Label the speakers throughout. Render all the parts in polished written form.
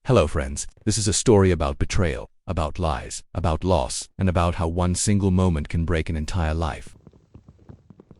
Speaker 1: Hello friends, this is a story about betrayal, about lies, about loss, and about how one single moment can break an entire life.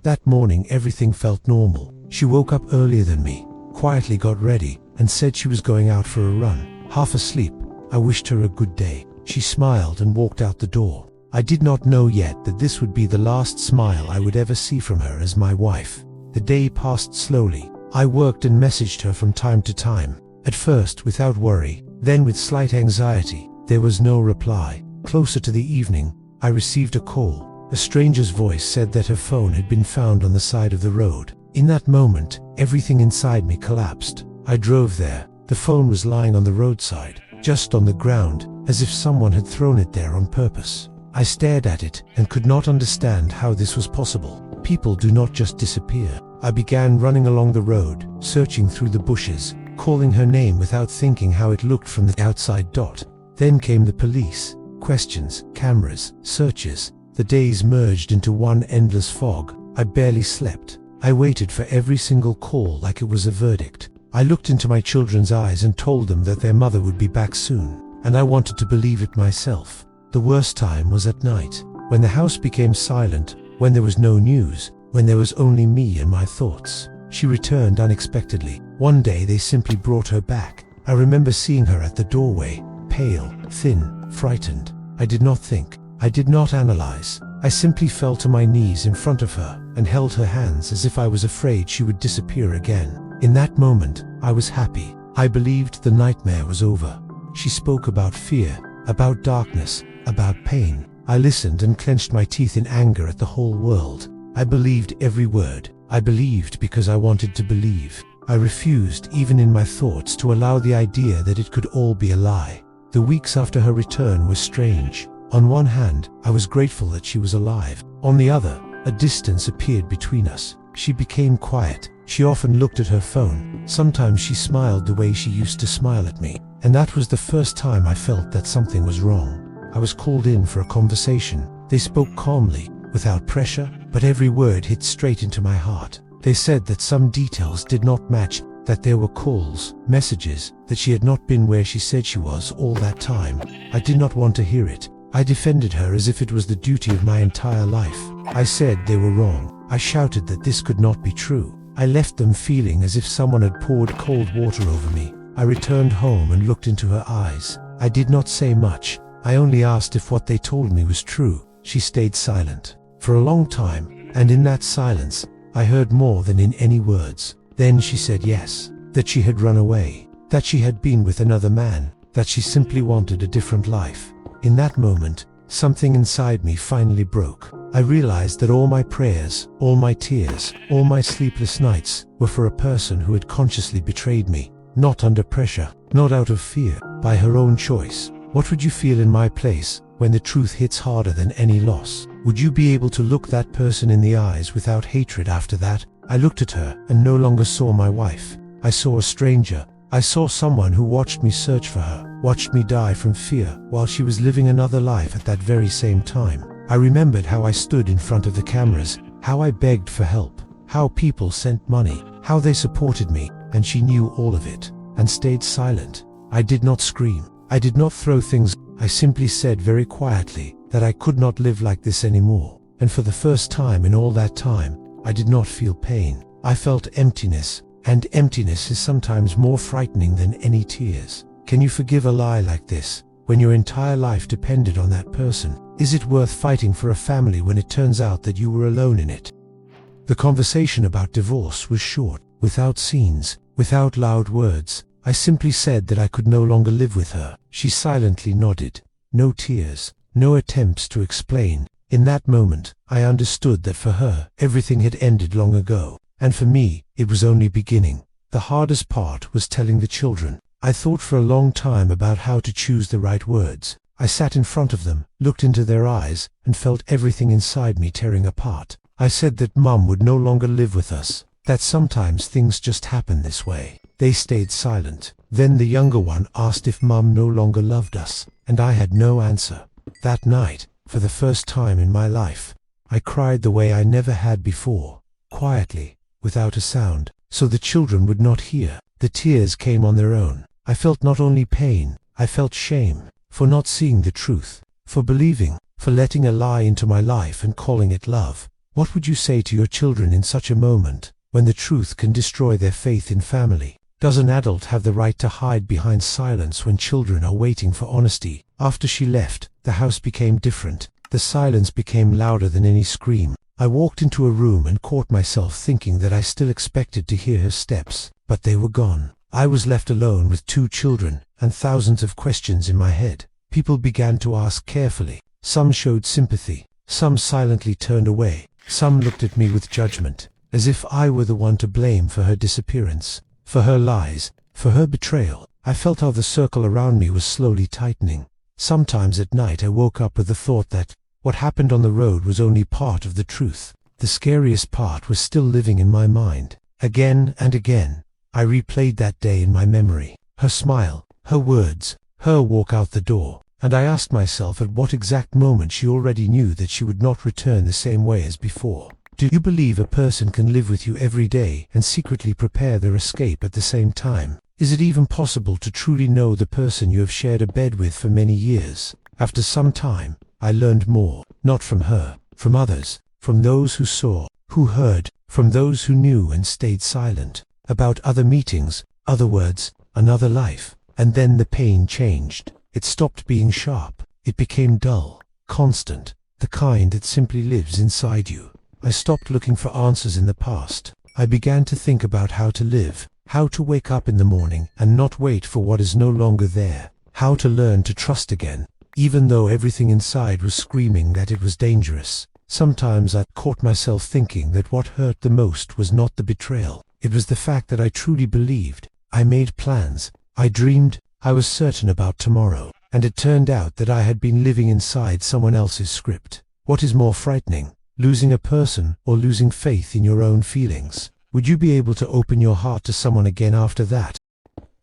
Speaker 2: That morning everything felt normal. She woke up earlier than me, quietly got ready, and said she was going out for a run. Half asleep, I wished her a good day. She smiled and walked out the door. I did not know yet that this would be the last smile I would ever see from her as my wife. The day passed slowly. I worked and messaged her from time to time. At first without worry, then with slight anxiety. There was no reply. Closer to the evening, I received a call. A stranger's voice said that her phone had been found on the side of the road. In that moment, everything inside me collapsed. I drove there. The phone was lying on the roadside, just on the ground, as if someone had thrown it there on purpose. I stared at it and could not understand how this was possible. People do not just disappear. I began running along the road, searching through the bushes, calling her name without thinking how it looked from the outside. Then came the police. Questions, cameras, searches. The days merged into one endless fog. I barely slept. I waited for every single call like it was a verdict. I looked into my children's eyes and told them that their mother would be back soon, and I wanted to believe it myself. The worst time was at night, when the house became silent, when there was no news, when there was only me and my thoughts. She returned unexpectedly. One day they simply brought her back. I remember seeing her at the doorway, pale, thin, frightened. I did not think. I did not analyze. I simply fell to my knees in front of her and held her hands as if I was afraid she would disappear again. In that moment, I was happy. I believed the nightmare was over. She spoke about fear, about darkness, about pain. I listened and clenched my teeth in anger at the whole world. I believed every word. I believed because I wanted to believe. I refused, even in my thoughts, to allow the idea that it could all be a lie. The weeks after her return were strange. On one hand, I was grateful that she was alive. On the other, a distance appeared between us. She became quiet. She often looked at her phone. Sometimes she smiled the way she used to smile at me. And that was the first time I felt that something was wrong. I was called in for a conversation. They spoke calmly, without pressure, but every word hit straight into my heart. They said that some details did not match, that there were calls, messages, that she had not been where she said she was all that time. I did not want to hear it. I defended her as if it was the duty of my entire life. I said they were wrong. I shouted that this could not be true. I left them feeling as if someone had poured cold water over me. I returned home and looked into her eyes. I did not say much. I only asked if what they told me was true. She stayed silent for a long time, and in that silence, I heard more than in any words. Then she said yes, that she had run away, that she had been with another man, that she simply wanted a different life. In that moment, something inside me finally broke. I realized that all my prayers, all my tears, all my sleepless nights were for a person who had consciously betrayed me, not under pressure, not out of fear, by her own choice. What would you feel in my place when the truth hits harder than any loss? Would you be able to look that person in the eyes without hatred after that? I looked at her and no longer saw my wife. I saw a stranger. I saw someone who watched me search for her, watched me die from fear while she was living another life at that very same time. I remembered how I stood in front of the cameras, how I begged for help, how people sent money, how they supported me, and she knew all of it and stayed silent. I did not scream. I did not throw things. I simply said very quietly that I could not live like this anymore. And for the first time in all that time, I did not feel pain. I felt emptiness, and emptiness is sometimes more frightening than any tears. Can you forgive a lie like this, when your entire life depended on that person? Is it worth fighting for a family when it turns out that you were alone in it? The conversation about divorce was short, without scenes, without loud words. I simply said that I could no longer live with her. She silently nodded. No tears, no attempts to explain. In that moment, I understood that for her, everything had ended long ago. And for me, it was only beginning. The hardest part was telling the children. I thought for a long time about how to choose the right words. I sat in front of them, looked into their eyes, and felt everything inside me tearing apart. I said that Mum would no longer live with us, that sometimes things just happen this way. They stayed silent. Then the younger one asked if Mum no longer loved us, and I had no answer. That night, for the first time in my life, I cried the way I never had before, quietly, without a sound, so the children would not hear. The tears came on their own. I felt not only pain, I felt shame, for not seeing the truth, for believing, for letting a lie into my life and calling it love. What would you say to your children in such a moment, when the truth can destroy their faith in family? Does an adult have the right to hide behind silence when children are waiting for honesty? After she left, the house became different. The silence became louder than any scream. I walked into a room and caught myself thinking that I still expected to hear her steps, but they were gone. I was left alone with 2 children, and thousands of questions in my head. People began to ask carefully. Some showed sympathy, some silently turned away, some looked at me with judgment, as if I were the one to blame for her disappearance, for her lies, for her betrayal. I felt how the circle around me was slowly tightening. Sometimes at night I woke up with the thought that what happened on the road was only part of the truth. The scariest part was still living in my mind. Again and again, I replayed that day in my memory. Her smile, her words, her walk out the door. And I asked myself at what exact moment she already knew that she would not return the same way as before. Do you believe a person can live with you every day and secretly prepare their escape at the same time? Is it even possible to truly know the person you have shared a bed with for many years? After some time, I learned more, not from her, from others, from those who saw, who heard, from those who knew and stayed silent, about other meetings, other words, another life. And then the pain changed. It stopped being sharp. It became dull, constant, the kind that simply lives inside you. I stopped looking for answers in the past. I began to think about how to live, how to wake up in the morning and not wait for what is no longer there, how to learn to trust again, even though everything inside was screaming that it was dangerous. Sometimes I caught myself thinking that what hurt the most was not the betrayal. It was the fact that I truly believed. I made plans. I dreamed. I was certain about tomorrow. And it turned out that I had been living inside someone else's script. What is more frightening, losing a person or losing faith in your own feelings? Would you be able to open your heart to someone again after that?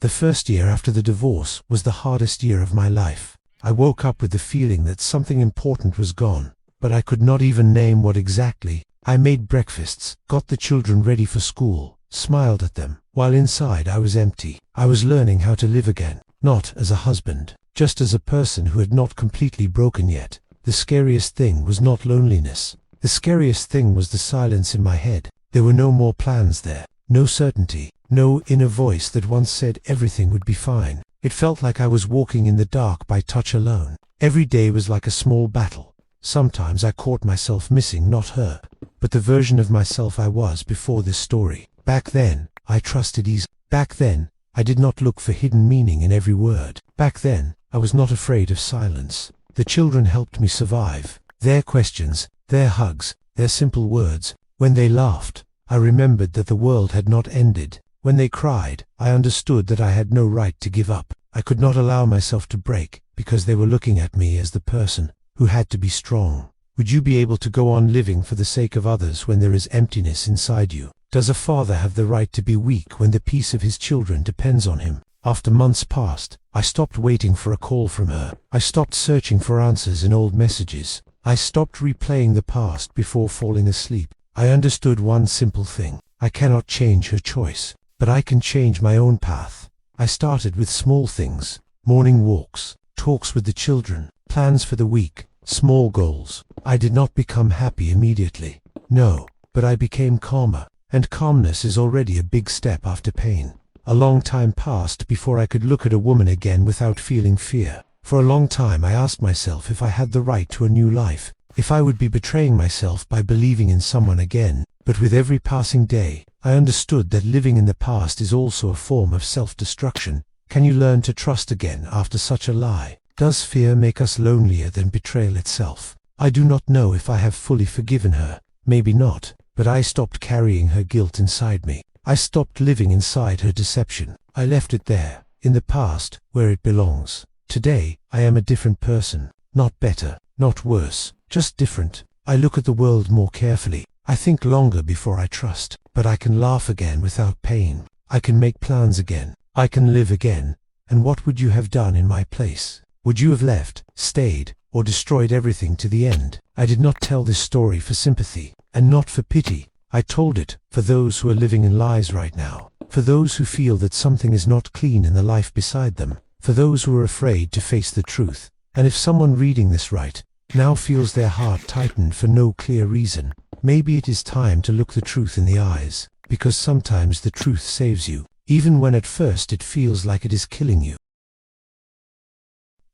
Speaker 2: The first year after the divorce was the hardest year of my life. I woke up with the feeling that something important was gone, but I could not even name what exactly. I made breakfasts, got the children ready for school, smiled at them, while inside I was empty. I was learning how to live again, not as a husband, just as a person who had not completely broken yet. The scariest thing was not loneliness. The scariest thing was the silence in my head. There were no more plans there, no certainty, no inner voice that once said everything would be fine. It felt like I was walking in the dark by touch alone. Every day was like a small battle. Sometimes I caught myself missing not her, but the version of myself I was before this story. Back then, I trusted ease. Back then, I did not look for hidden meaning in every word. Back then, I was not afraid of silence. The children helped me survive. Their questions, their hugs, their simple words. When they laughed, I remembered that the world had not ended. When they cried, I understood that I had no right to give up. I could not allow myself to break, because they were looking at me as the person who had to be strong. Would you be able to go on living for the sake of others when there is emptiness inside you? Does a father have the right to be weak when the peace of his children depends on him? After months passed, I stopped waiting for a call from her. I stopped searching for answers in old messages. I stopped replaying the past before falling asleep. I understood one simple thing. I cannot change her choice, but I can change my own path. I started with small things, morning walks, talks with the children, plans for the week, small goals. I did not become happy immediately. No, but I became calmer, and calmness is already a big step after pain. A long time passed before I could look at a woman again without feeling fear. For a long time I asked myself if I had the right to a new life, if I would be betraying myself by believing in someone again. But with every passing day, I understood that living in the past is also a form of self-destruction. Can you learn to trust again after such a lie? Does fear make us lonelier than betrayal itself? I do not know if I have fully forgiven her. Maybe not, but I stopped carrying her guilt inside me. I stopped living inside her deception. I left it there, in the past, where it belongs. Today, I am a different person. Not better, not worse, just different. I look at the world more carefully. I think longer before I trust. But I can laugh again without pain. I can make plans again. I can live again. And what would you have done in my place? Would you have left, stayed, or destroyed everything to the end? I did not tell this story for sympathy, and not for pity. I told it for those who are living in lies right now, for those who feel that something is not clean in the life beside them, for those who are afraid to face the truth. And if someone reading this right now feels their heart tighten for no clear reason, maybe it is time to look the truth in the eyes, because sometimes the truth saves you, even when at first it feels like it is killing you.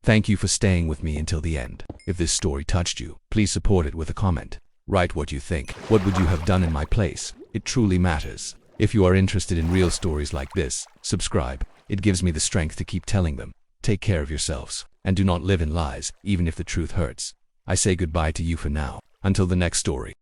Speaker 1: Thank you for staying with me until the end. If this story touched you, please support it with a comment. Write what you think. What would you have done in my place? It truly matters. If you are interested in real stories like this, subscribe. It gives me the strength to keep telling them. Take care of yourselves, and do not live in lies, even if the truth hurts. I say goodbye to you for now, until the next story.